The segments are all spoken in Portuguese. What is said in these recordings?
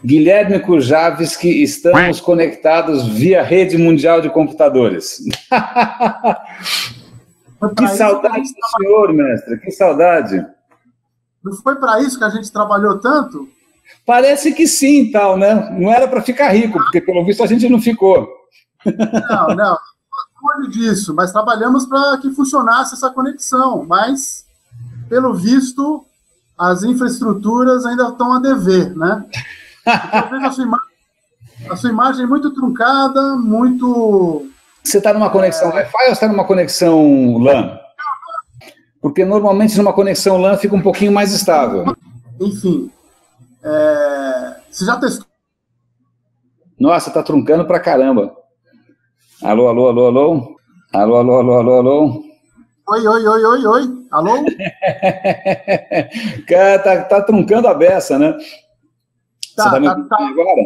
Guilherme Kurjavski, estamos conectados via rede mundial de computadores. Que saudade do senhor, mestre, que saudade. Não foi para isso que a gente trabalhou tanto? Parece que sim, tal, né? Não era para ficar rico, porque pelo visto a gente não ficou. Não longe disso, mas trabalhamos para que funcionasse essa conexão, mas, pelo visto, as infraestruturas ainda estão a dever, né? Eu vejo a sua imagem muito truncada, muito... Você está numa conexão Wi-Fi ou está numa conexão LAN? Porque normalmente numa conexão LAN fica um pouquinho mais estável. Enfim, você já testou? Nossa, está truncando pra caramba. Alô, alô, alô, alô? Alô, alô, alô, alô, alô? Oi, oi, oi, oi, oi. Alô? Cara, tá truncando a beça, né? Você tá me ouvindo agora?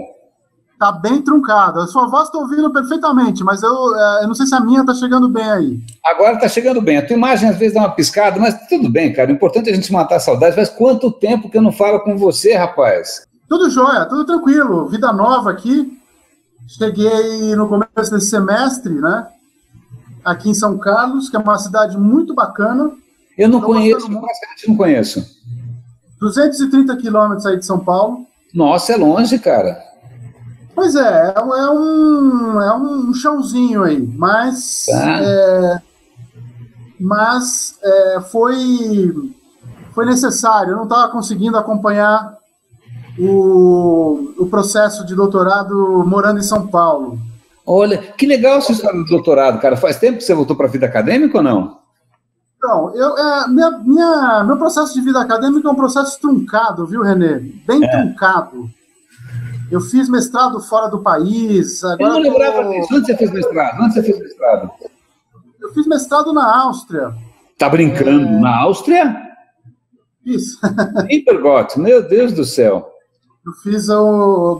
Tá bem truncado. A sua voz está ouvindo perfeitamente, mas eu não sei se a minha está chegando bem aí. Agora está chegando bem. A tua imagem às vezes dá uma piscada, mas tudo bem, cara. O importante é a gente matar a saudade. Faz quanto tempo que eu não falo com você, rapaz? Tudo jóia, tudo tranquilo. Vida nova aqui. Cheguei no começo desse semestre, né? Aqui em São Carlos, que é uma cidade muito bacana. Eu não conheço, basicamente não conheço. 230 quilômetros aí de São Paulo. Nossa, é longe, cara. Pois é um chãozinho aí, mas, foi necessário. Eu não estava conseguindo acompanhar o processo de doutorado morando em São Paulo. Olha, que legal essa história do doutorado, cara. Faz tempo que você voltou para a vida acadêmica ou não? Não, meu processo de vida acadêmica é um processo truncado, viu, Renê? Bem truncado. Eu fiz mestrado fora do país. Agora eu não lembrava disso. Onde você fez mestrado? Eu fiz mestrado na Áustria. Tá brincando? Na Áustria? Isso. Hypergot, meu Deus do céu. Eu fiz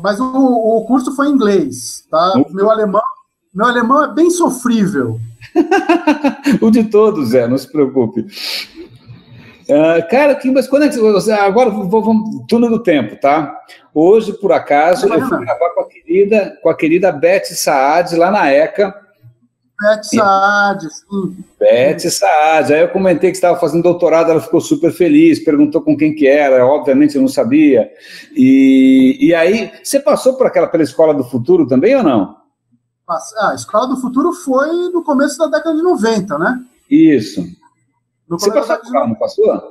mas o curso foi em inglês, tá? Meu alemão é bem sofrível. O de todos, não se preocupe. Cara, mas quando é que você... Agora vamos túnel do tempo, tá? Hoje, por acaso, eu fui gravar com a querida Beth Saad, lá na ECA. Beth Saad, sim. Beth Saad. Aí eu comentei que estava fazendo doutorado, ela ficou super feliz, perguntou com quem que era, obviamente eu não sabia. E aí, você passou pela Escola do Futuro também ou não? A Escola do Futuro foi no começo da década de 90, né? Isso. Você passou por lá, não passou?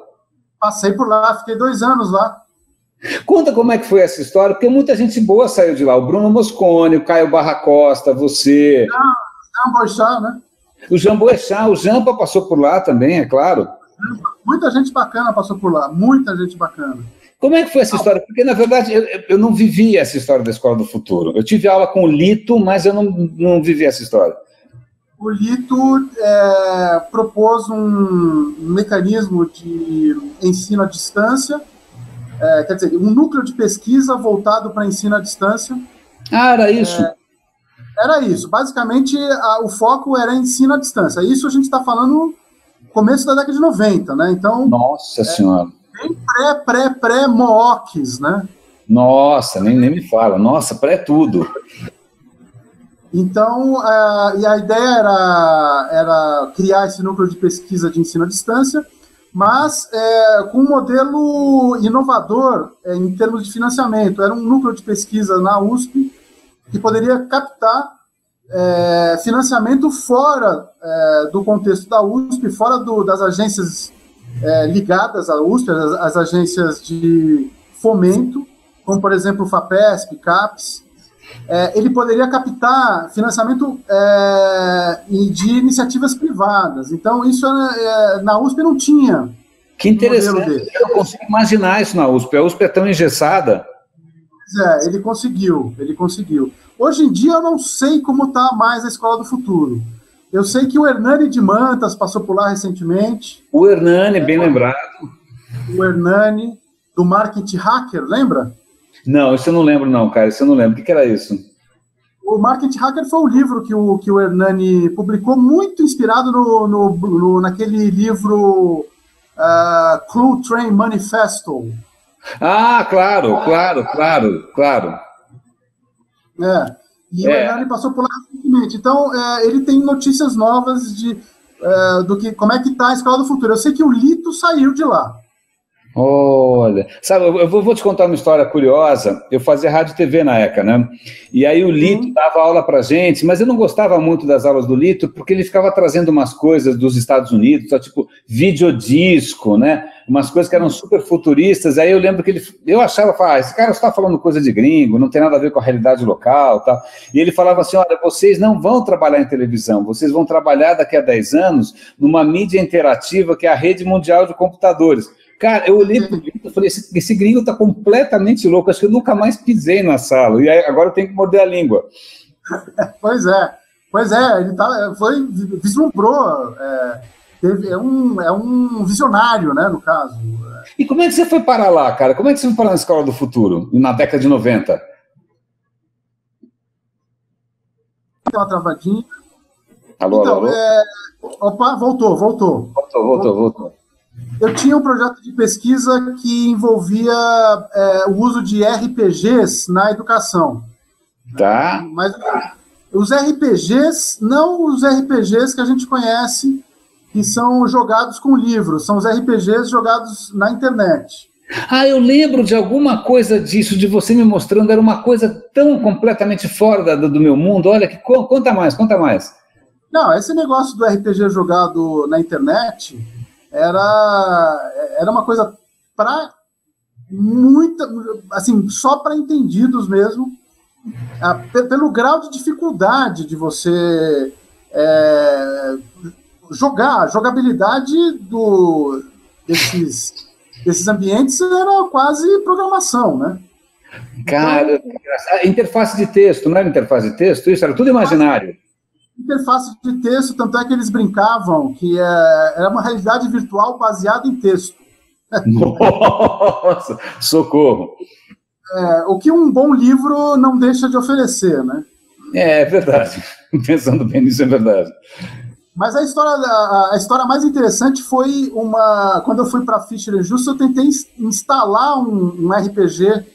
Passei por lá, fiquei 2 anos lá. Conta como é que foi essa história, porque muita gente boa saiu de lá. O Bruno Moscone, o Caio Barra Costa, você... Jean Boechat, né? O Jean Boechat, o Jampa passou por lá também, é claro. Muita gente bacana passou por lá, muita gente bacana. Como é que foi essa história? Porque, na verdade, eu não vivi essa história da Escola do Futuro. Eu tive aula com o Lito, mas eu não vivi essa história. O Lito propôs um mecanismo de ensino à distância, quer dizer, um núcleo de pesquisa voltado para ensino à distância. Era isso? Era isso. Basicamente, o foco era ensino à distância. Isso a gente está falando no começo da década de 90, né? Então, Nossa Senhora. Bem pré-MOOCs, né? Nossa, nem me fala. Nossa, pré-tudo. Então, e a ideia era criar esse núcleo de pesquisa de ensino à distância, mas com um modelo inovador em termos de financiamento. Era um núcleo de pesquisa na USP que poderia captar financiamento fora do contexto da USP, fora das agências ligadas à USP, as agências de fomento, como, por exemplo, o FAPESP, CAPES. Ele poderia captar financiamento de iniciativas privadas. Então, isso na USP não tinha. Que interessante, eu não consigo imaginar isso na USP. A USP é tão engessada. Ele conseguiu. Hoje em dia, eu não sei como está mais a Escola do Futuro. Eu sei que o Hernani de Mantas passou por lá recentemente. O Hernani, bem lembrado. O Hernani, do Market Hacker, lembra? Não, isso eu não lembro não, cara. Isso eu não lembro. O que era isso? O Market Hacker foi um livro que o Hernani publicou, muito inspirado naquele livro Clue Train Manifesto. Ah, claro, claro, claro, claro. E o Hernani passou por lá recentemente. Então, ele tem notícias novas como é que está a Escola do Futuro. Eu sei que o Lito saiu de lá. Olha, sabe, eu vou te contar uma história curiosa. Eu fazia rádio e TV na ECA, né? E aí o Lito dava aula pra gente, mas eu não gostava muito das aulas do Lito, porque ele ficava trazendo umas coisas dos Estados Unidos, tipo videodisco, né? Umas coisas que eram super futuristas. Aí eu lembro que eu achava, esse cara está falando coisa de gringo, não tem nada a ver com a realidade local, tal. E ele falava assim, olha, vocês não vão trabalhar em televisão, vocês vão trabalhar daqui a 10 anos numa mídia interativa que é a rede mundial de computadores. Cara, eu olhei pro gringo e falei, esse gringo tá completamente louco, acho que eu nunca mais pisei na sala, e aí, agora eu tenho que morder a língua. Pois é, ele vislumbrou, é um visionário, né, no caso. E como é que você foi parar lá, cara? Como é que você foi parar na Escola do Futuro, na década de 90? Tem uma travadinha. Alô, então, alô? Opa, voltou. Eu tinha um projeto de pesquisa que envolvia o uso de RPGs na educação. Tá. Mas os RPGs, não os RPGs que a gente conhece, que são jogados com livros, são os RPGs jogados na internet. Ah, eu lembro de alguma coisa disso, de você me mostrando, era uma coisa tão completamente fora do meu mundo. Olha, conta mais. Não, esse negócio do RPG jogado na internet era uma coisa para muita, assim, só para entendidos mesmo, pelo grau de dificuldade de você jogabilidade desses ambientes era quase programação, né? Cara, então, interface de texto, não era interface de texto? Isso era tudo imaginário. Interface de texto, tanto é que eles brincavam que era uma realidade virtual baseada em texto. Nossa, socorro. O que um bom livro não deixa de oferecer, né? É verdade. Pensando bem nisso, é verdade. Mas a história mais interessante foi quando eu fui para Fischer & Justo, eu tentei instalar um RPG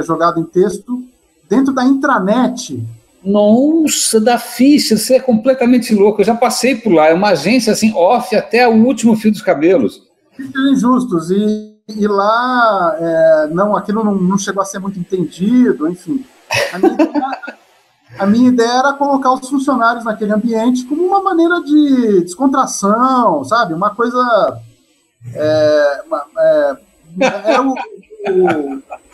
jogado em texto dentro da intranet. Nossa, da Fischer, você é completamente louco. Eu já passei por lá. É uma agência assim, off até o último fio dos cabelos. Fischer & Justus. E lá, aquilo não chegou a ser muito entendido, enfim. A minha ideia era colocar os funcionários naquele ambiente como uma maneira de descontração, sabe? Uma coisa... eu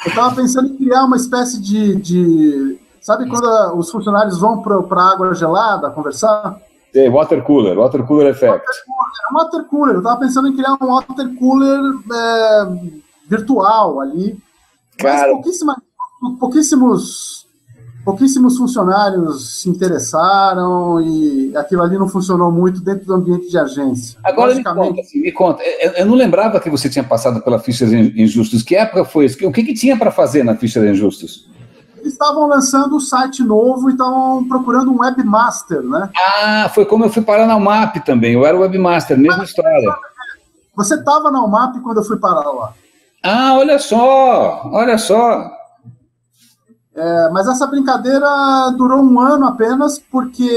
estava pensando em criar uma espécie de sabe quando os funcionários vão para a água gelada conversar? Water cooler effect. Water cooler. Eu estava pensando em criar um water cooler virtual ali. Cara... Mas pouquíssimos funcionários se interessaram e aquilo ali não funcionou muito dentro do ambiente de agência. Agora me conta. Eu não lembrava que você tinha passado pela Fischer & Justus. Que época foi isso? O que tinha para fazer na Fischer & Justus? Eles estavam lançando um site novo e estavam procurando um webmaster, né? Ah, foi como eu fui parar na UMAP também. Eu era webmaster, mesma história. Você estava na UMAP quando eu fui parar lá. Ah, olha só. Mas essa brincadeira durou 1 ano apenas, porque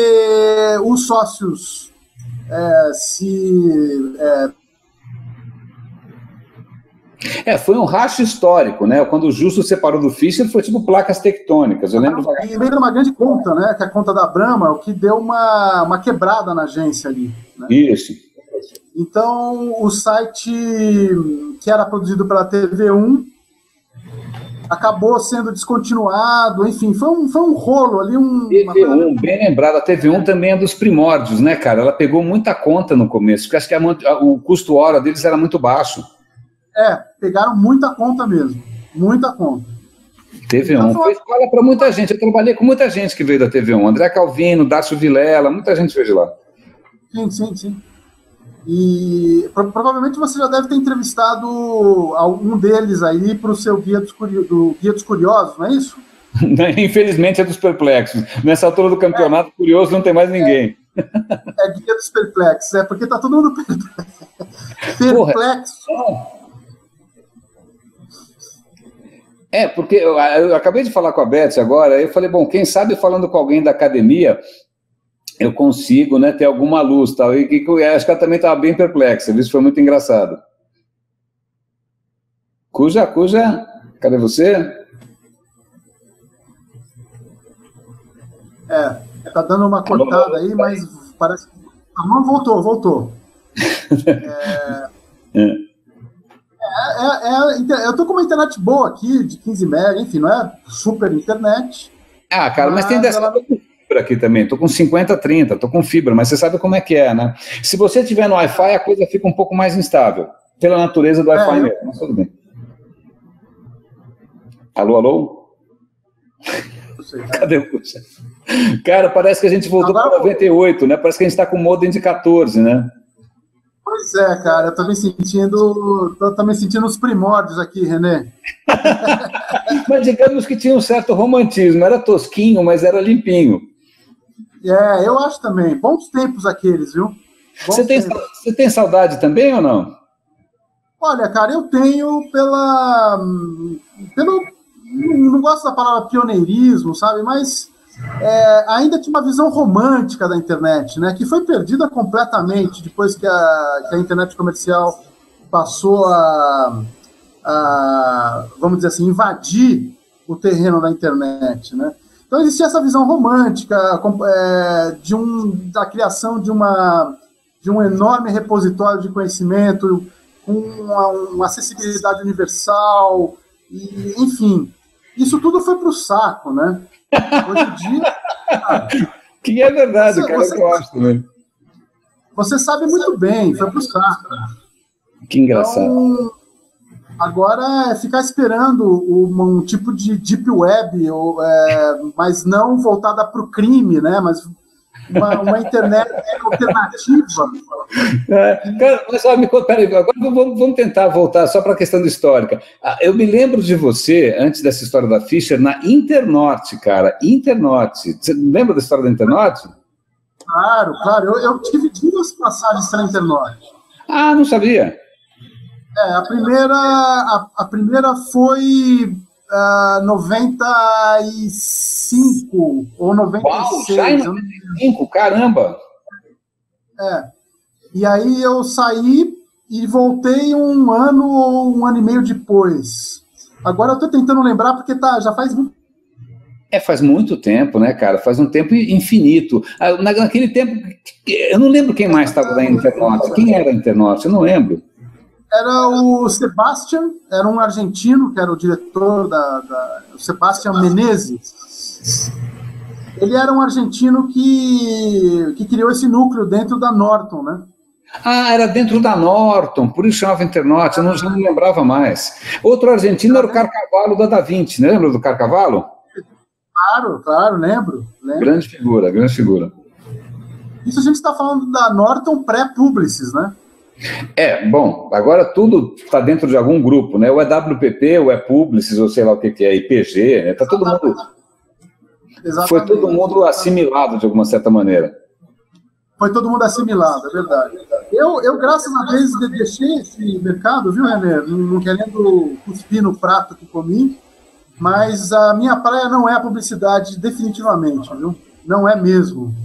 os sócios foi um racho histórico, né? Quando o Justo separou do Fischer, foi tipo placas tectônicas. Eu lembro. E lembra uma grande conta, né? Que é a conta da Brahma, o que deu uma quebrada na agência ali. Né? Isso. Então, o site que era produzido pela TV1 acabou sendo descontinuado, enfim, foi um rolo ali. TV1, bem lembrado, a TV1 também é dos primórdios, né, cara? Ela pegou muita conta no começo, porque acho que o custo hora deles era muito baixo. Pegaram muita conta mesmo, muita conta. TV1 então, foi escola para muita gente, eu trabalhei com muita gente que veio da TV1, André Calvino, Dácio Vilela, muita gente veio de lá. Sim. E provavelmente você já deve ter entrevistado algum deles aí para o seu Guia dos Curiosos, não é isso? Infelizmente é dos Perplexos. Nessa altura do campeonato, curioso não tem mais ninguém. Guia dos Perplexos, porque tá todo mundo perplexo. Porque eu acabei de falar com a Beth agora, eu falei, bom, quem sabe falando com alguém da academia, eu consigo, né, ter alguma luz, tal, e acho que ela também estava bem perplexa, isso foi muito engraçado. Cuja, cadê você? Tá dando uma cortada aí, mas parece que... Não, voltou. Eu tô com uma internet boa aqui, de 15 MB, enfim, não é super internet. Cara, mas tem dessa fibra aqui também, tô com 50-30, tô com fibra, mas você sabe como é que é, né? Se você tiver no Wi-Fi, a coisa fica um pouco mais instável, pela natureza do Wi-Fi mesmo, mas tudo bem. Alô? Cadê o Puxa? Cara, parece que a gente voltou para 98, né? Parece que a gente está com modem de 14, né? Pois é, cara, eu tô me sentindo os primórdios aqui, René. Mas digamos que tinha um certo romantismo, era tosquinho, mas era limpinho. Eu acho também. Bons tempos aqueles, viu? Você tem saudade também ou não? Olha, cara, eu tenho não gosto da palavra pioneirismo, sabe? Mas ainda tinha uma visão romântica da internet, né? Que foi perdida completamente depois que a internet comercial passou a, vamos dizer assim, invadir o terreno da internet, né? Então existia essa visão romântica da criação de um enorme repositório de conhecimento com uma acessibilidade universal, e, enfim, isso tudo foi para o saco, né? Hoje em dia... Que é verdade, cara, eu gosto, né? Você sabe muito bem, foi para o saco. Que engraçado. Então, agora é ficar esperando um tipo de deep web, mas não voltada para o crime, né? Mas uma internet alternativa. Cara, mas peraí, agora vamos tentar voltar só para a questão histórica. Eu me lembro de você, antes dessa história da Fischer, na Internorte, cara. Internorte. Você lembra da história da Internorte? Claro. Eu tive 2 passagens pela Internorte. Não sabia. A primeira foi 95 ou 96. Uau, já em 95, caramba! E aí eu saí e voltei um ano ou um ano e meio depois. Agora eu estou tentando lembrar porque já faz muito. Faz muito tempo, né, cara? Faz um tempo infinito. Naquele tempo, eu não lembro quem mais estava na Internorte. Quem era a Internorte? Eu não lembro. Era o Sebastián, era um argentino, que era o diretor o Sebastián Menezes. Ele era um argentino que criou esse núcleo dentro da Norton, né? Era dentro da Norton, por isso chamava Internorte, eu já não lembrava mais. Outro argentino era o Carcavalo da Da Vinci, né? Lembra do Carcavalo? Claro, lembro. Grande figura. Isso a gente está falando da Norton pré-Publicis, né? Bom, agora tudo está dentro de algum grupo, né? Ou é WPP, ou é Publicis, ou sei lá o que é, IPG, né? Tá todo mundo... Exatamente. Foi todo mundo assimilado de alguma certa maneira. Foi todo mundo assimilado, é verdade. Eu graças a Deus, deixei esse mercado, viu, René? Não querendo cuspir no prato que comi, mas a minha praia não é a publicidade definitivamente, viu? Não é mesmo.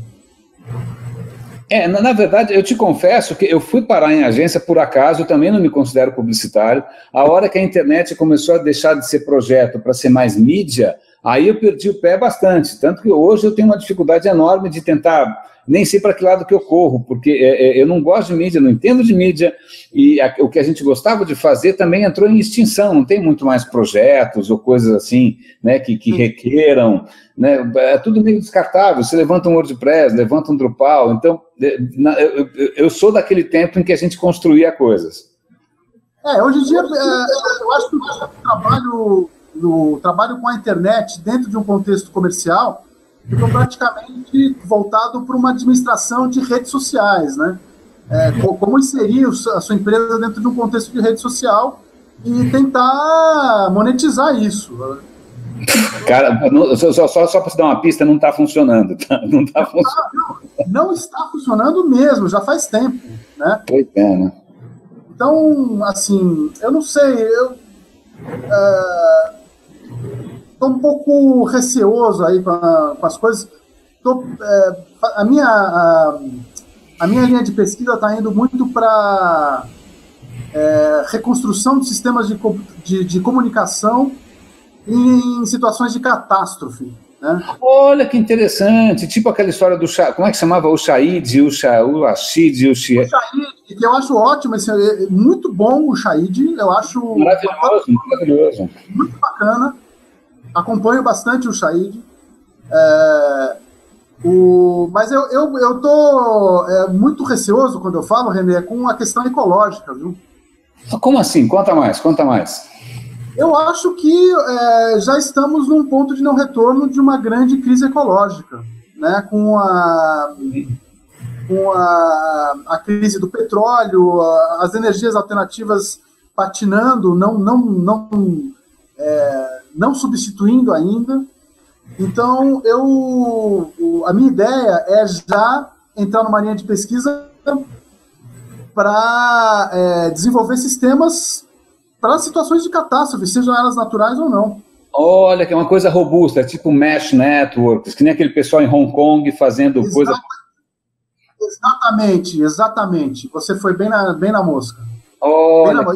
Na verdade, eu te confesso que eu fui parar em agência por acaso, eu também não me considero publicitário. A hora que a internet começou a deixar de ser projeto para ser mais mídia, aí eu perdi o pé bastante. Tanto que hoje eu tenho uma dificuldade enorme de tentar, nem sei para que lado que eu corro, porque eu não gosto de mídia, não entendo de mídia, e o que a gente gostava de fazer também entrou em extinção, não tem muito mais projetos ou coisas assim, né, que requeram, né, é tudo meio descartável. Você levanta um WordPress, levanta um Drupal, então eu sou daquele tempo em que a gente construía coisas. Hoje em dia eu acho que o trabalho com a internet dentro de um contexto comercial ficou praticamente voltado para uma administração de redes sociais, né? Como inserir a sua empresa dentro de um contexto de rede social e tentar monetizar isso. Cara, só para te dar uma pista, não está funcionando. Não está funcionando. Não está funcionando mesmo, já faz tempo, né? Pois é, né? Então, assim, eu não sei, estou um pouco receoso aí com as coisas. A minha linha de pesquisa está indo muito para reconstrução de sistemas de comunicação em situações de catástrofe. Né? Olha que interessante, tipo aquela história do como é que chamava? O Shaid, o Ashid, o Shia. O Shaid, que eu acho ótimo, muito bom o Shaid, eu acho maravilhoso. Muito bacana, acompanho bastante o Shaid, mas eu tô muito receoso quando eu falo, René, com a questão ecológica, viu? Como assim? Conta mais. Eu acho que já estamos num ponto de não retorno de uma grande crise ecológica, né? Com a crise do petróleo, as energias alternativas patinando, não substituindo ainda. Então, a minha ideia é já entrar numa linha de pesquisa para desenvolver sistemas para situações de catástrofe, sejam elas naturais ou não. Olha, que é uma coisa robusta, tipo mesh networks, que nem aquele pessoal em Hong Kong fazendo coisa... Exatamente. Você foi bem na mosca.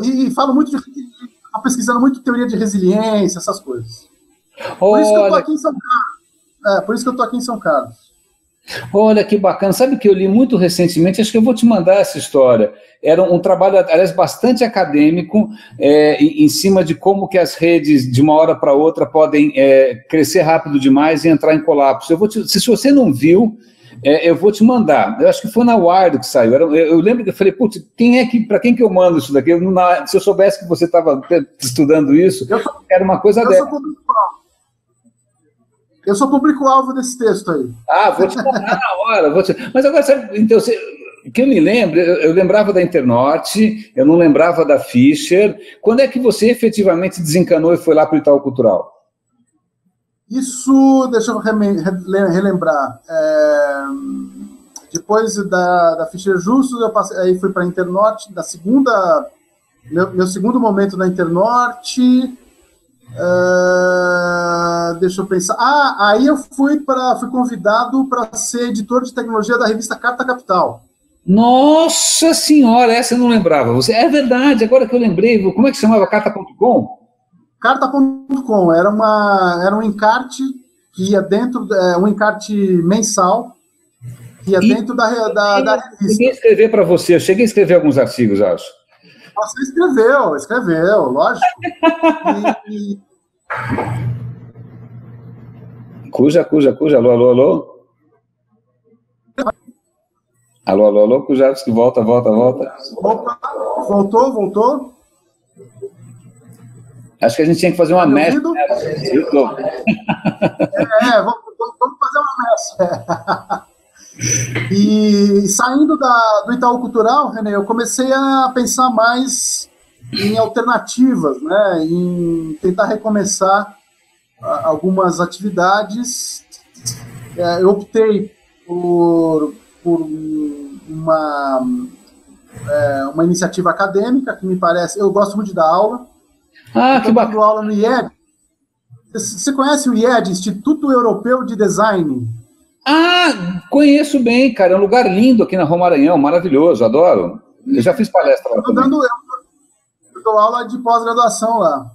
E falo muito estou pesquisando muito teoria de resiliência, essas coisas. Por isso que eu estou aqui em São Carlos. Por isso que eu estou aqui em São Carlos. Olha, que bacana. Sabe que eu li muito recentemente, acho que eu vou te mandar essa história. Era um trabalho, aliás, bastante acadêmico, em cima de como que as redes, de uma hora para outra, podem crescer rápido demais e entrar em colapso. Se você não viu, eu vou te mandar. Eu acho que foi na Wired que saiu. Eu lembro que eu falei, putz, para quem que eu mando isso daqui? Se eu soubesse que você estava estudando isso, era uma coisa dessa. Eu sou público-alvo desse texto aí. Vou te mandar na hora. Mas agora, sabe, então, que eu me lembro, eu lembrava da Internorte, eu não lembrava da Fischer. Quando é que você efetivamente desencanou e foi lá para o Itaú Cultural? Isso, deixa eu relembrar. Depois da Fischer Justus, aí fui para a Internorte, meu segundo momento na Internorte. Deixa eu pensar. Aí eu fui convidado para ser editor de tecnologia da revista Carta Capital. Nossa senhora, essa eu não lembrava. É verdade, agora que eu lembrei. Como é que chamava? Carta.com? Carta.com era um encarte que ia dentro, um encarte mensal que ia dentro da revista. Cheguei a escrever para você, eu cheguei a escrever alguns artigos, acho. Você escreveu, lógico. Cuja, alô. Alô, Kujavski, volta. Opa, voltou. Acho que a gente tinha que fazer uma mesh. Vamos fazer uma mesh. E saindo do Itaú Cultural, René, eu comecei a pensar mais em alternativas, né, em tentar recomeçar algumas atividades. Eu optei por uma iniciativa acadêmica que me parece... Eu gosto muito de dar aula. Que bacana. Eu dou aula no IED. Você conhece o IED, Instituto Europeu de Design? Conheço bem, cara. É um lugar lindo aqui na Rua Maranhão, maravilhoso, adoro. Eu já fiz palestra lá também. Eu dou aula de pós-graduação lá.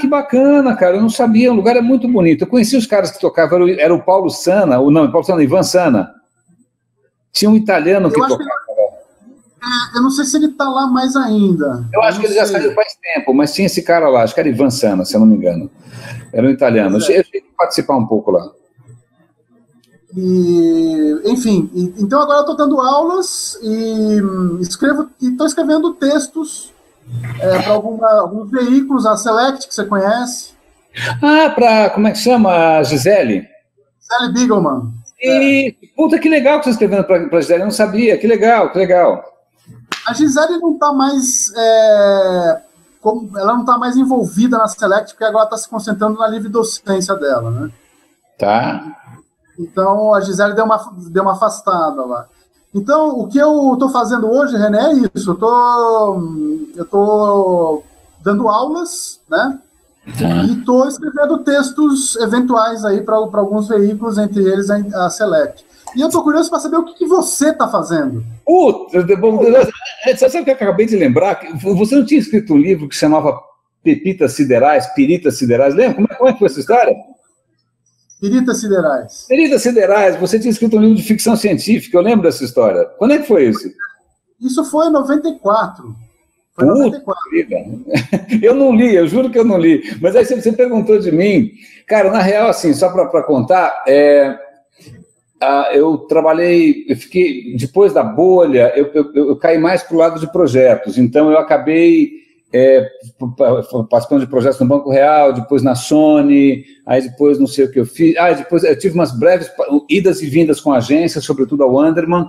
Que bacana, cara. Eu não sabia, o lugar é muito bonito. Eu conheci os caras que tocavam, era o Paulo Sana, Ivan Sana. Tinha um italiano que tocava. Eu não sei se ele está lá mais ainda. Eu acho que ele já saiu faz tempo, mas tinha esse cara lá, acho que era Ivan Sana, se eu não me engano. Era um italiano. Eu cheguei a participar um pouco lá. Então agora eu estou dando aulas e estou escrevendo textos para alguns veículos, a Select, que você conhece. Como é que chama? Gisele? Gisele Bigelman. Puta, que legal que você está escrevendo para a Gisele, eu não sabia, que legal. A Gisele não está mais... ela não está mais envolvida na Select, porque agora está se concentrando na livre docência dela, né? Tá. Então, a Gisele deu uma afastada lá. Então, o que eu estou fazendo hoje, René, é isso. Eu estou dando aulas, né? E estou escrevendo textos eventuais aí para alguns veículos, entre eles a Select. E eu estou curioso para saber o que você está fazendo. Você sabe o que eu acabei de lembrar? Você não tinha escrito um livro que chamava Peritas Siderais? Lembra? Como é que foi essa história? Peritas Siderais. Peritas Siderais. Você tinha escrito um livro de ficção científica, eu lembro dessa história. Quando é que foi isso? Isso foi em 94. Foi 94. Eu não li, eu juro que eu não li. Mas aí você perguntou de mim. Cara, na real, assim, só para contar, eu trabalhei, eu fiquei, depois da bolha, eu caí mais para o lado de projetos. Então, eu acabei participando de projetos no Banco Real, depois na Sony, aí depois não sei o que eu fiz. Depois eu tive umas breves idas e vindas com agências, sobretudo ao Anderman,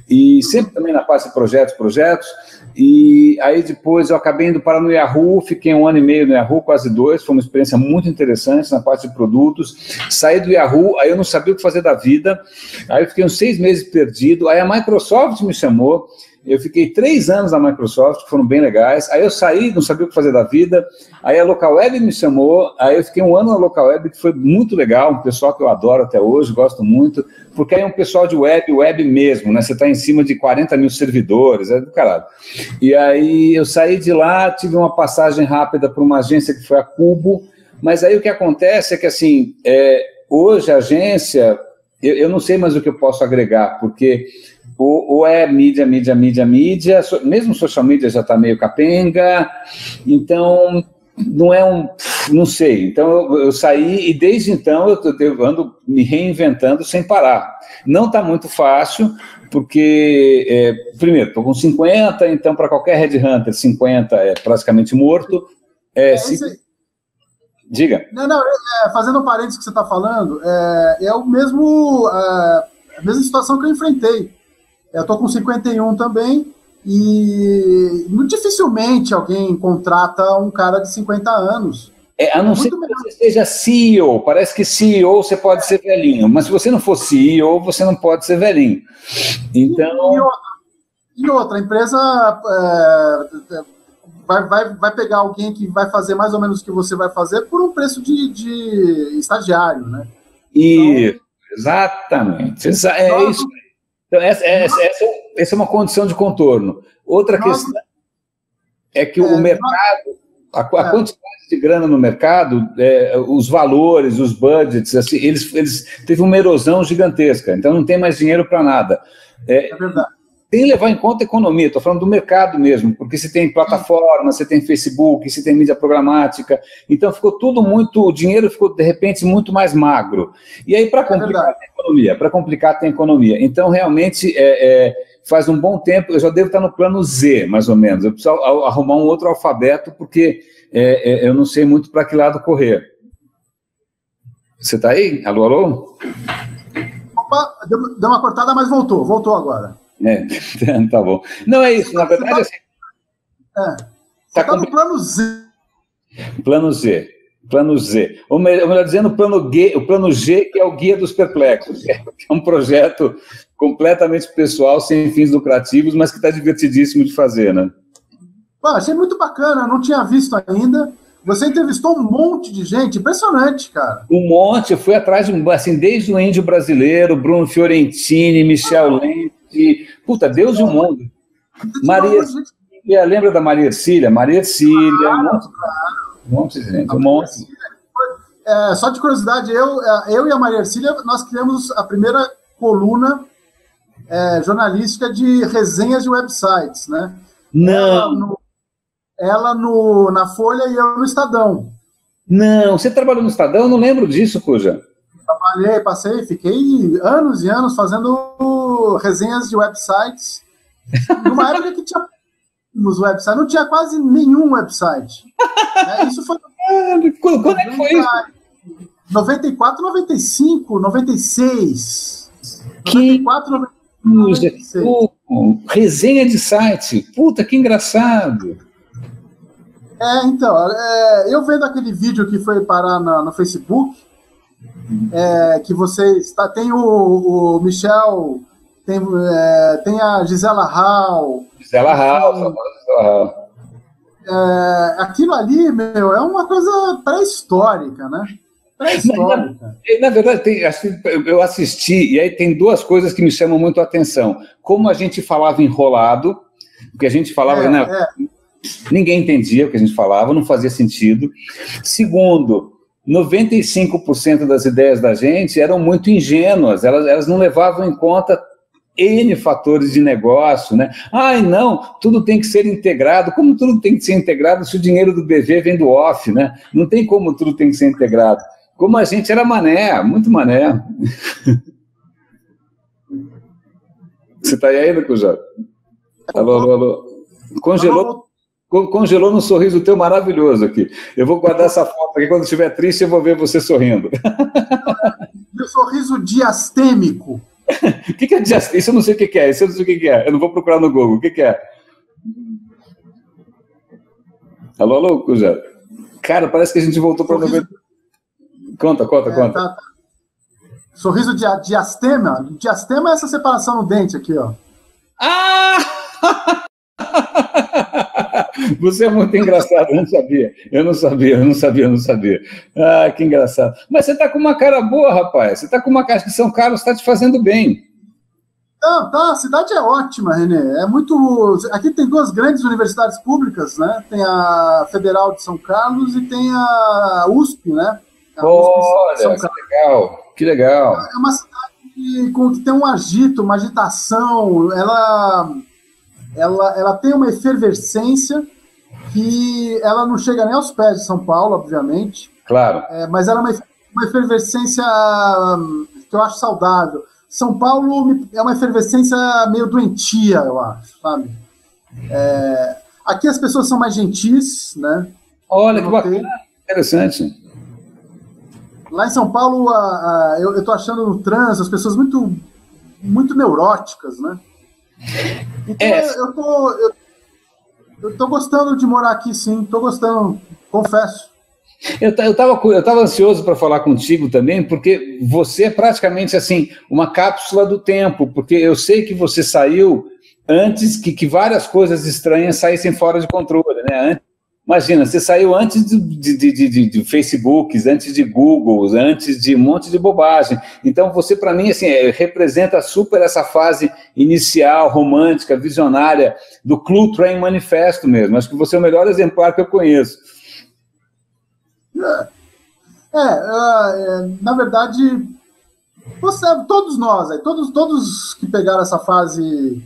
e sempre também na parte de projetos. E aí depois eu acabei indo para no Yahoo, fiquei 1 ano e meio no Yahoo, quase 2, foi uma experiência muito interessante na parte de produtos. Saí do Yahoo, aí eu não sabia o que fazer da vida, aí eu fiquei uns 6 meses perdido, aí a Microsoft me chamou. Eu fiquei 3 anos na Microsoft, que foram bem legais. Aí eu saí, não sabia o que fazer da vida. Aí a Localweb me chamou. Aí eu fiquei 1 ano na Localweb, que foi muito legal. Um pessoal que eu adoro até hoje, gosto muito. Porque aí é um pessoal de web mesmo, né? Você está em cima de 40 mil servidores, é do caralho. E aí eu saí de lá, tive uma passagem rápida para uma agência que foi a Cubo. Mas aí o que acontece é que, assim, hoje a agência, eu não sei mais o que eu posso agregar, porque... ou é mídia, mesmo social media já está meio capenga, então não sei. Então eu saí e desde então eu ando me reinventando sem parar. Não está muito fácil, porque, primeiro, estou com 50, então para qualquer headhunter, 50 é praticamente morto. Diga. Não, fazendo um parênteses que você está falando, a mesma situação que eu enfrentei. Eu estou com 51 também e dificilmente alguém contrata um cara de 50 anos. A não ser que você seja CEO. Parece que CEO você pode ser velhinho, mas se você não for CEO, você não pode ser velhinho. Então... E outra, a empresa vai pegar alguém que vai fazer mais ou menos o que você vai fazer por um preço de estagiário, né? Então, exatamente. É isso. Então, essa é uma condição de contorno. Outra questão é que o mercado, a quantidade de grana no mercado, os valores, os budgets, assim, eles teve uma erosão gigantesca, então não tem mais dinheiro para nada. É verdade. Tem que levar em conta a economia, estou falando do mercado mesmo, porque você tem plataforma, você tem Facebook, você tem mídia programática, então ficou tudo o dinheiro ficou, de repente, muito mais magro. E aí, para complicar, tem economia. Então, realmente, faz um bom tempo, eu já devo estar no plano Z, mais ou menos. Eu preciso arrumar um outro alfabeto, porque eu não sei muito para que lado correr. Você está aí? Alô? Opa, deu uma cortada, mas voltou agora. Tá bom. Não é isso, na verdade, assim... Você está no plano Z. Plano Z. Ou melhor dizendo, o plano G, que é o Guia dos Perplexos, que é um projeto completamente pessoal, sem fins lucrativos, mas que está divertidíssimo de fazer, né? Achei muito bacana, não tinha visto ainda. Você entrevistou um monte de gente, impressionante, cara. Um monte, eu fui atrás, assim, desde o índio brasileiro, Bruno Fiorentini, Michel Lente, puta, Deus e o mundo. Maria Ercília, lembra da Maria Ercília? Um monte de gente, um monte. Só de curiosidade, eu e a Maria Ercília, nós criamos a primeira coluna jornalística de resenhas de websites, né? Não. Ela na Folha e eu no Estadão. Não, você trabalhou no Estadão? Eu não lembro disso, Cuja. Fiquei anos e anos fazendo resenhas de websites. Numa época que tinha nos websites, não tinha quase nenhum website. Isso foi... Quando é que foi isso? 94, 95, 96. Que... 94, 96. Resenha de site. Puta, que engraçado. Então, eu vendo aquele vídeo que foi parar no Facebook, que tem o Michel, tem a Gisela Hall. aquilo ali, meu, é uma coisa pré-histórica, né? Pré-histórica. Na verdade, eu assisti, e aí tem duas coisas que me chamam muito a atenção. Como a gente falava enrolado, porque a gente falava, ninguém entendia o que a gente falava, não fazia sentido. Segundo, 95% das ideias da gente eram muito ingênuas, elas não levavam em conta N fatores de negócio, né? Ai, não, tudo tem que ser integrado. Como tudo tem que ser integrado se o dinheiro do BV vem do off, né? Não tem como tudo tem que ser integrado. Como a gente era mané, muito mané. Você está aí ainda, Cujá? Alô. Congelou no sorriso teu maravilhoso aqui. Eu vou guardar essa foto aqui, quando estiver triste eu vou ver você sorrindo. Meu sorriso diastêmico. O que é diastêmico? Isso eu não sei o que é. Isso eu não sei o que é. Eu não vou procurar no Google. O que é? Alô, Cujá? Cara, parece que a gente voltou para o 90. Conta. Tá. Sorriso diastema. Diastema é essa separação no dente aqui, ó. Ah! Você é muito engraçado, eu não sabia. Ah, que engraçado. Mas você está com uma cara boa, rapaz. Você está com uma cara que São Carlos está te fazendo bem. Não, tá, a cidade é ótima, Renê. É muito. Aqui tem duas grandes universidades públicas, né? Tem a Federal de São Carlos e tem a USP, né? Olha, que legal. É uma cidade que tem um agito, uma agitação, ela tem uma efervescência que ela não chega nem aos pés de São Paulo, obviamente. Claro. Mas ela é uma efervescência que eu acho saudável. São Paulo é uma efervescência meio doentia, eu acho, sabe? Aqui as pessoas são mais gentis, né? Olha, que bacana, interessante. Lá em São Paulo, eu tô achando no trânsito as pessoas muito, muito neuróticas, né? Então eu tô gostando de morar aqui, sim. Tô gostando, confesso. Eu tava ansioso para falar contigo também, porque você é praticamente assim uma cápsula do tempo, porque eu sei que você saiu antes que várias coisas estranhas saíssem fora de controle, né? Imagina, você saiu antes de Facebooks, antes de Googles, antes de um monte de bobagem. Então, você, para mim, assim, representa super essa fase inicial, romântica, visionária, do Clue Train Manifesto mesmo. Acho que você é o melhor exemplar que eu conheço. Na verdade, todos nós, todos que pegaram essa fase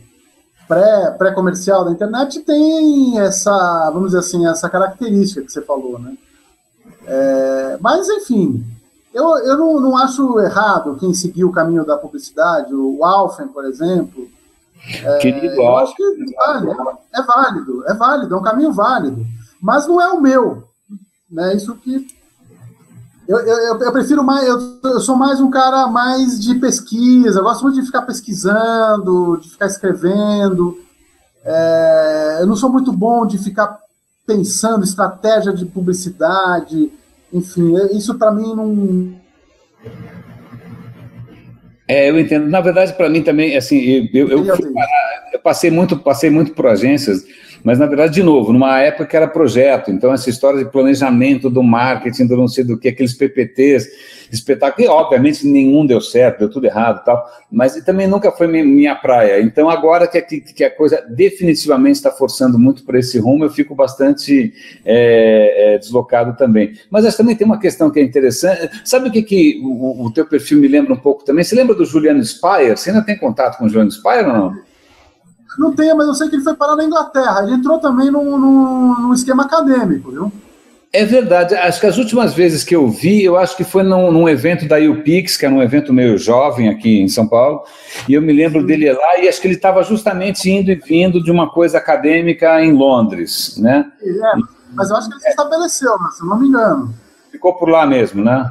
pré-comercial da internet tem essa, vamos dizer assim, essa característica que você falou, né? Mas, enfim, eu não acho errado quem seguiu o caminho da publicidade, o Alfen, por exemplo. Querido, eu acho que é válido, é um caminho válido, mas não é o meu, né? Isso que eu prefiro mais, eu sou mais um cara mais de pesquisa, eu gosto muito de ficar pesquisando, de ficar escrevendo. Eu não sou muito bom de ficar pensando estratégia de publicidade, enfim, isso para mim não... Eu entendo. Na verdade, para mim também, assim, eu passei muito por agências, mas, na verdade, de novo, numa época que era projeto, então essa história de planejamento do marketing, do não sei do que, aqueles PPTs, espetáculo, e obviamente nenhum deu certo, deu tudo errado e tal, mas também nunca foi minha praia. Então, agora que a coisa definitivamente está forçando muito para esse rumo, eu fico bastante deslocado também. Mas acho que também tem uma questão que é interessante. Sabe o que o teu perfil me lembra um pouco também? Você lembra do Juliano Spire? Você ainda tem contato com o Juliano Spire ou não? Não tenho, mas eu sei que ele foi parar na Inglaterra. Ele entrou também num esquema acadêmico, viu? É verdade. Acho que as últimas vezes que eu vi, eu acho que foi num evento da UPix, que era um evento meio jovem aqui em São Paulo, e eu me lembro dele lá, e acho que ele estava justamente indo e vindo de uma coisa acadêmica em Londres, né? Mas eu acho que ele se estabeleceu, né, se eu não me engano. Ficou por lá mesmo, né?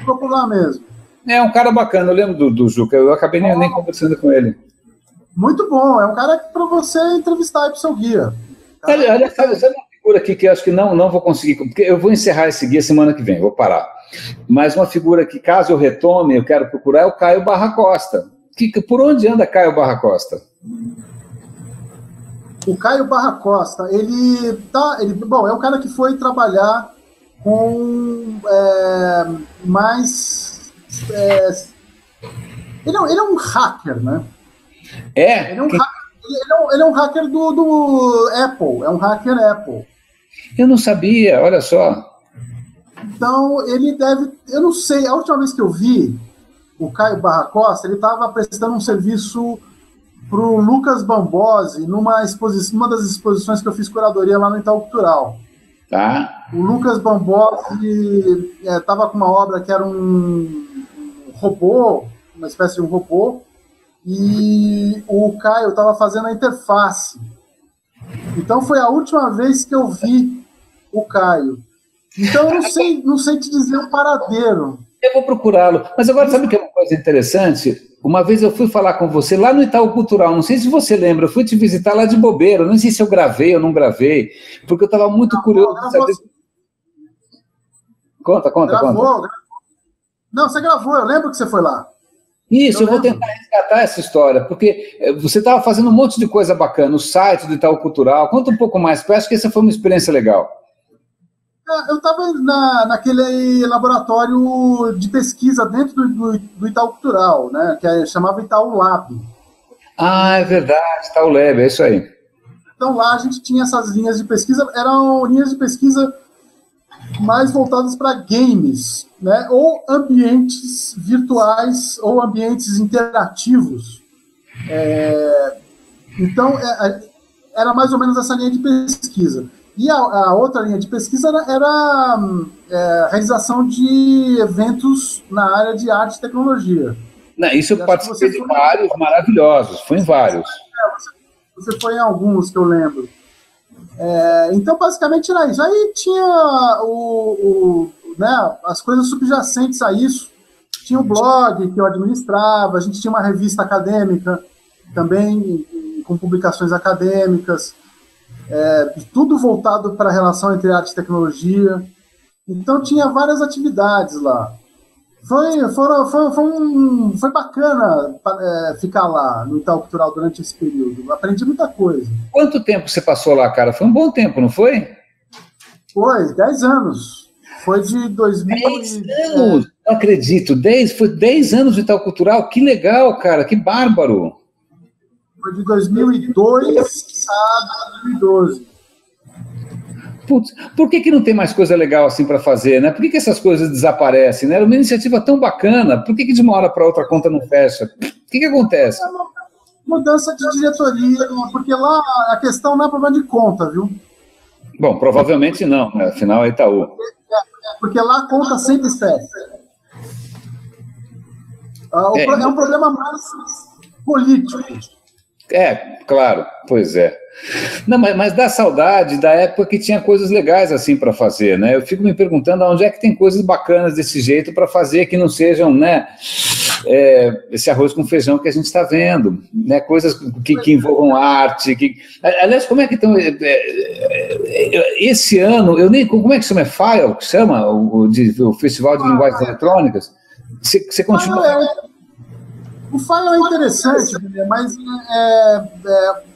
Ficou por lá mesmo. É um cara bacana, eu lembro do Juca, eu acabei nem conversando com ele. Muito bom, é um cara para você entrevistar aí pro seu guia. Olha, sabe uma figura aqui que eu acho que não vou conseguir, porque eu vou encerrar esse guia semana que vem, vou parar. Mas uma figura que, caso eu retome, eu quero procurar, é o Caio Barra Costa. Por onde anda Caio Barra Costa? O Caio Barra Costa, bom, é um cara que foi trabalhar com mais... Ele é um hacker, né? Ele é um hacker do Apple, é um hacker Apple. Eu não sabia, olha só. Então, ele deve... Eu não sei, a última vez que eu vi o Caio Barra Costa, ele estava prestando um serviço para o Lucas Bambosi numa das exposições que eu fiz curadoria lá no Itaú Cultural. Tá. O Lucas Bambosi estava com uma obra que era um robô, uma espécie de um robô, e o Caio estava fazendo a interface. Então foi a última vez que eu vi o Caio. Então eu não sei te dizer um paradeiro. Eu vou procurá-lo. Mas agora, sabe o que é uma coisa interessante? Uma vez eu fui falar com você lá no Itaú Cultural, não sei se você lembra, eu fui te visitar lá de bobeira, não sei se eu gravei ou não gravei, porque eu estava muito curioso de saber... Conta. Não, você gravou, eu lembro que você foi lá. Isso, eu vou tentar resgatar essa história, porque você estava fazendo um monte de coisa bacana, o site do Itaú Cultural, conta um pouco mais, porque eu acho que essa foi uma experiência legal. Eu estava naquele laboratório de pesquisa dentro do Itaú Cultural, né, que chamava Itaú Lab. Ah, é verdade, Itaú Lab, é isso aí. Então lá a gente tinha essas linhas de pesquisa, eram linhas de pesquisa mais voltadas para games, né, ou ambientes virtuais, ou ambientes interativos. Então, era mais ou menos essa linha de pesquisa. E a outra linha de pesquisa era a realização de eventos na área de arte e tecnologia. Não, isso eu participei de vários maravilhosos, fui em vários. Você foi em alguns que eu lembro. Então, basicamente, era isso. Aí tinha né, as coisas subjacentes a isso. Tinha o blog que eu administrava, a gente tinha uma revista acadêmica também, com publicações acadêmicas. Tudo voltado para a relação entre arte e tecnologia. Então tinha várias atividades lá. Foi bacana ficar lá no Itaú Cultural durante esse período. Aprendi muita coisa. Quanto tempo você passou lá, cara? Foi um bom tempo, não foi? Foi, 10 anos. Foi de 2000... 10 anos? Não acredito. Foi 10 anos no Itaú Cultural? Que legal, cara. Que bárbaro. Foi de 2002 a 2012. Putz, por que não tem mais coisa legal assim para fazer, né? Por que essas coisas desaparecem, né? Era uma iniciativa tão bacana, por que de uma hora para outra a conta não fecha? O que acontece? É uma mudança de diretoria, porque lá a questão não é problema de conta, viu? Bom, provavelmente não, né? Afinal é Itaú. Porque lá a conta sempre fecha. É um problema mais político. Claro, pois é. Não, mas dá saudade da época que tinha coisas legais assim para fazer, né? Eu fico me perguntando onde é que tem coisas bacanas desse jeito para fazer que não sejam, né? Esse arroz com feijão que a gente está vendo, né? Coisas que envolvam arte. Aliás, como é que estão? Esse ano, eu nem. Como é que chama? FILE, que chama? O Festival de Linguagens Eletrônicas? Você continua. O FILE é interessante, mas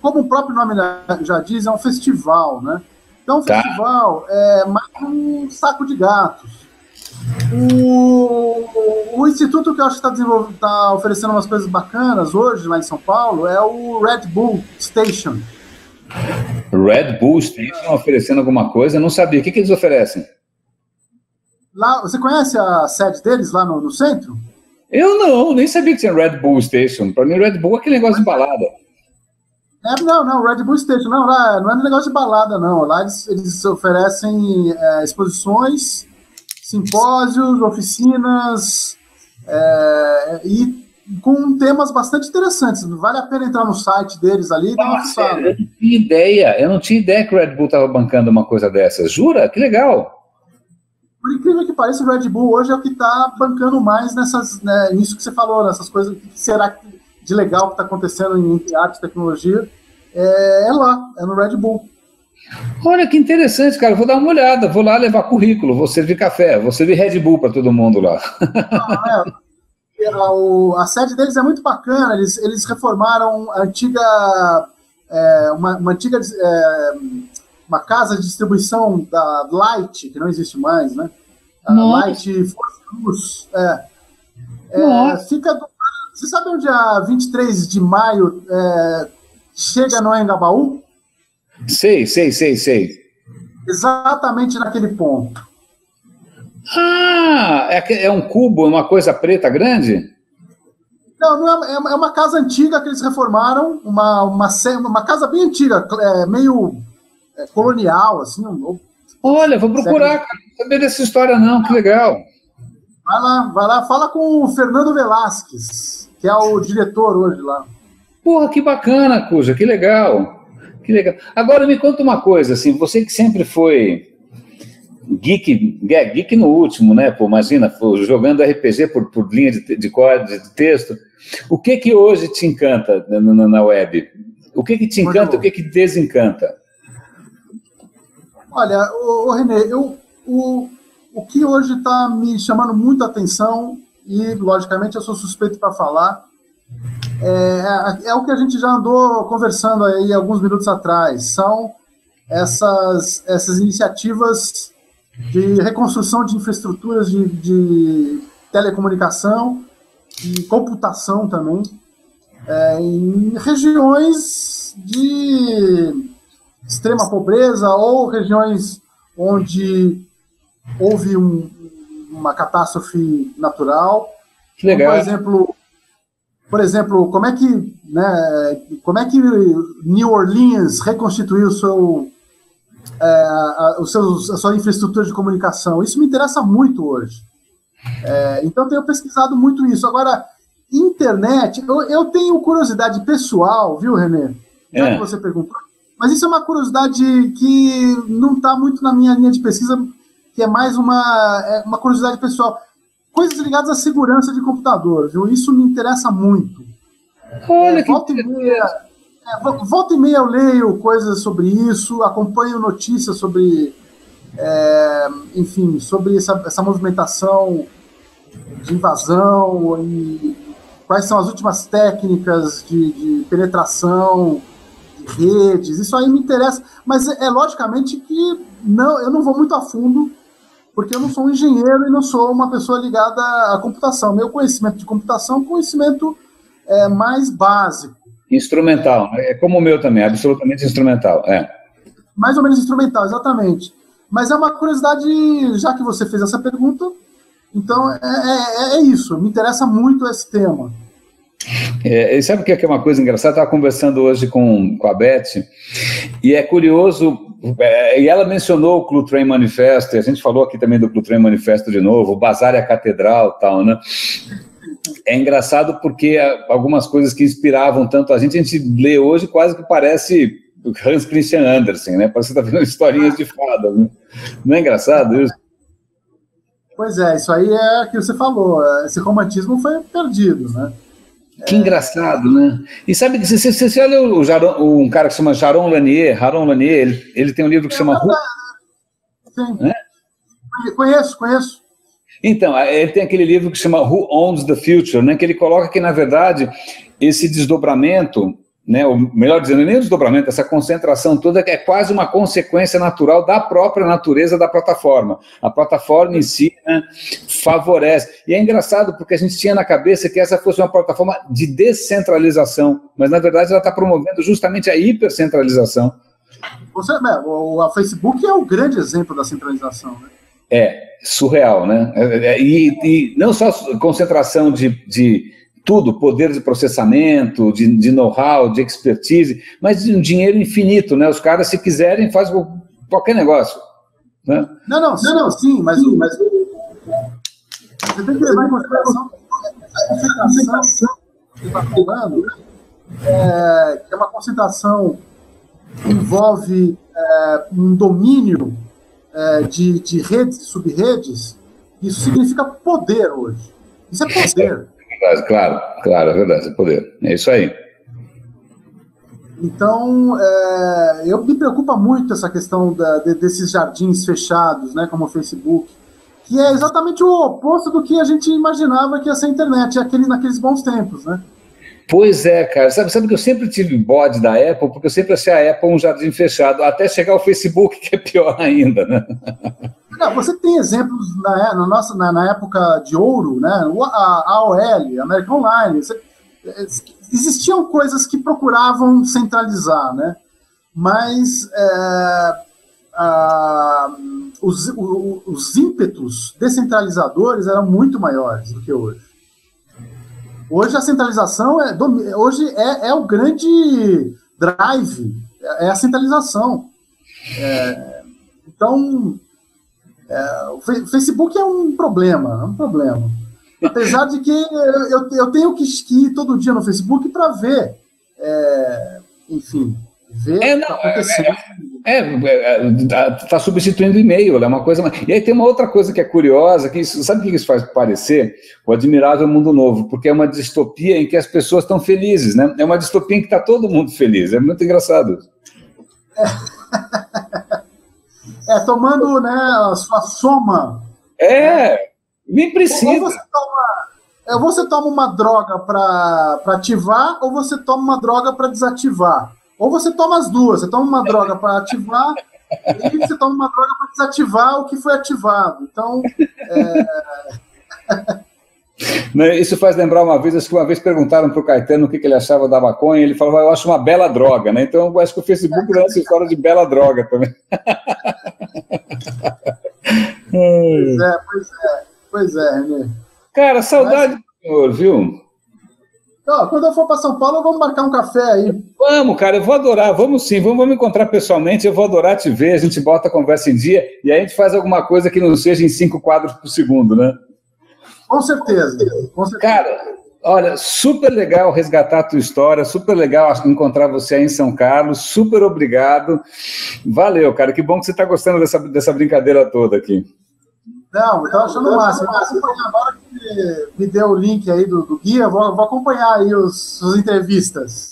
como o próprio nome já diz, é um festival, né? Então, o festival é mais um saco de gatos. O instituto que eu acho que está oferecendo umas coisas bacanas hoje, lá em São Paulo, é o Red Bull Station. Red Bull Station oferecendo alguma coisa? Eu não sabia. O que eles oferecem? Lá, você conhece a sede deles lá no centro? Eu nem sabia que tinha Red Bull Station. Para mim, Red Bull é aquele negócio de balada. Não, Red Bull Station. Não, lá não é um negócio de balada, não. Lá eles oferecem exposições, simpósios, oficinas, e com temas bastante interessantes. Vale a pena entrar no site deles ali e dar uma fuçada. Eu não tinha ideia que o Red Bull estava bancando uma coisa dessas. Jura? Que legal. Por incrível que pareça, o Red Bull hoje é o que está bancando mais nisso que você falou, nessas coisas. O que será de legal que está acontecendo em arte e tecnologia? É no Red Bull. Olha que interessante, cara. Vou dar uma olhada, vou lá levar currículo, vou servir café, vou servir Red Bull para todo mundo lá. A sede deles é muito bacana, eles reformaram a antiga uma antiga uma casa de distribuição da Light, que não existe mais, né? A Light Força Luz. Fica você sabe onde a 23 de maio chega no Engabaú? Sei. Exatamente naquele ponto. Ah, é um cubo, uma coisa preta grande? Não é uma casa antiga que eles reformaram, uma casa bem antiga, meio colonial, assim. Olha, vou procurar, cara. Não sabia dessa história não, que legal. Vai lá, fala com o Fernando Velasquez, que é o diretor hoje lá. Porra, que bacana, Cuja, que legal. Que legal. Agora me conta uma coisa, assim, você que sempre foi geek no último, né? Pô, imagina, jogando RPG por linha de código, de texto. O que hoje te encanta na web? O que te encanta e o que desencanta? Olha, René, o que hoje está me chamando muito a atenção, e logicamente eu sou suspeito para falar, é o que a gente já andou conversando aí alguns minutos atrás, são essas iniciativas de reconstrução de infraestruturas de telecomunicação e computação também, em regiões de extrema pobreza ou regiões onde houve uma catástrofe natural. Que legal. Por exemplo, como é que New Orleans reconstituiu a sua infraestrutura de comunicação? Isso me interessa muito hoje. Então, tenho pesquisado muito isso. Agora, internet, eu tenho curiosidade pessoal, viu, René? Já que você perguntou. Mas isso é uma curiosidade que não está muito na minha linha de pesquisa, que é mais uma curiosidade pessoal. Coisas ligadas à segurança de computador, viu? Isso me interessa muito. Olha, volta e meia eu leio coisas sobre isso, acompanho notícias sobre, enfim, sobre essa movimentação de invasão e quais são as últimas técnicas de penetração de redes. Isso aí me interessa, mas logicamente que eu não vou muito a fundo, porque eu não sou um engenheiro e não sou uma pessoa ligada à computação. Meu conhecimento de computação é um conhecimento mais básico. Instrumental, é como o meu também, absolutamente instrumental. Mais ou menos instrumental, exatamente. Mas é uma curiosidade, já que você fez essa pergunta, então é isso, me interessa muito esse tema. Sabe o que é uma coisa engraçada? Eu estava conversando hoje com a Beth, e é curioso, e ela mencionou o Clutrain Manifesto, e a gente falou aqui também do Clutrain Manifesto de novo, o Bazar e a Catedral e tal, né? É engraçado porque algumas coisas que inspiravam tanto a gente lê hoje quase que parece Hans Christian Andersen, né? Parece que está vendo historinhas de fada, né? Não é engraçado isso? Pois isso aí é o que você falou, esse romantismo foi perdido, né? Que engraçado, né? E sabe que você olha um cara que se chama Jaron Lanier, ele tem um livro que se chama... Sim. Né? Conheço. Então, ele tem aquele livro que se chama Who Owns the Future, né? Que ele coloca que, na verdade, esse desdobramento, né? Ou melhor dizendo, nem o desdobramento, essa concentração toda é quase uma consequência natural da própria natureza da plataforma. A plataforma em si, né, favorece. E é engraçado porque a gente tinha na cabeça que essa fosse uma plataforma de descentralização, mas na verdade ela está promovendo justamente a hipercentralização. A Facebook é o grande exemplo da centralização, né? Surreal, né? E não só concentração de tudo, poder de processamento, de know-how, de expertise, mas de um dinheiro infinito, né? Os caras, se quiserem, fazem qualquer negócio. Né? Não, sim, mas você tem que levar em consideração a concentração que está falando, que é uma concentração que envolve um domínio de redes e sub-redes. Isso significa poder hoje. Isso é poder. Claro, é verdade, é poder. É isso aí. Então, me preocupa muito essa questão desses jardins fechados, né, como o Facebook, que é exatamente o oposto do que a gente imaginava que ia ser a internet, naqueles bons tempos, né? Pois é, cara. Sabe que eu sempre tive bode da Apple, porque eu sempre achei a Apple um jardim fechado, até chegar o Facebook, que é pior ainda, né? Não, você tem exemplos na época de ouro, né? A AOL, a American Online. Existiam coisas que procuravam centralizar, né? Mas os ímpetos descentralizadores eram muito maiores do que hoje. Hoje a centralização hoje é o grande drive, é a centralização. Então, o Facebook é um problema, Apesar de que eu tenho que ir todo dia no Facebook para ver, enfim, ver o que está acontecendo. Está substituindo o e-mail, é uma coisa. E aí tem uma outra coisa que é curiosa, que sabe o que isso faz parecer? O Admirável Mundo Novo, porque é uma distopia em que as pessoas estão felizes, né? É uma distopia em que está todo mundo feliz, é muito engraçado. Tomando, né, a sua soma. Nem precisa. Ou você toma uma droga para ativar, ou você toma uma droga para desativar. Ou você toma as duas, você toma uma droga para ativar e você toma uma droga para desativar o que foi ativado. Então, Isso faz lembrar uma vez perguntaram para o Caetano o que ele achava da maconha, ele falou, eu acho uma bela droga, né? Então eu acho que o Facebook dá essa história de bela droga também. Pois é, Renê. Cara, saudade do senhor, viu? Quando eu for para São Paulo, vamos marcar um café aí. Vamos, cara, eu vou adorar, vamos sim, vamos encontrar pessoalmente, eu vou adorar te ver, a gente bota a conversa em dia e aí a gente faz alguma coisa que não seja em 5 quadros por segundo, né? Com certeza. Cara, olha, super legal resgatar a tua história, super legal encontrar você aí em São Carlos, super obrigado, valeu, cara, que bom que você está gostando dessa brincadeira toda aqui. Não, eu estou achando o máximo. Agora que me deu o link aí do guia, vou acompanhar aí as entrevistas.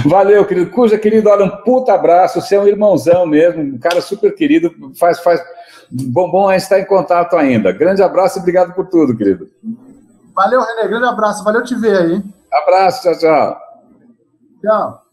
Valeu, querido. Cuja, querido, olha, um puta abraço. Você é um irmãozão mesmo, um cara super querido. Bom a gente estar em contato ainda. Grande abraço e obrigado por tudo, querido. Valeu, Renê. Grande abraço. Valeu te ver aí. Abraço, tchau. Tchau.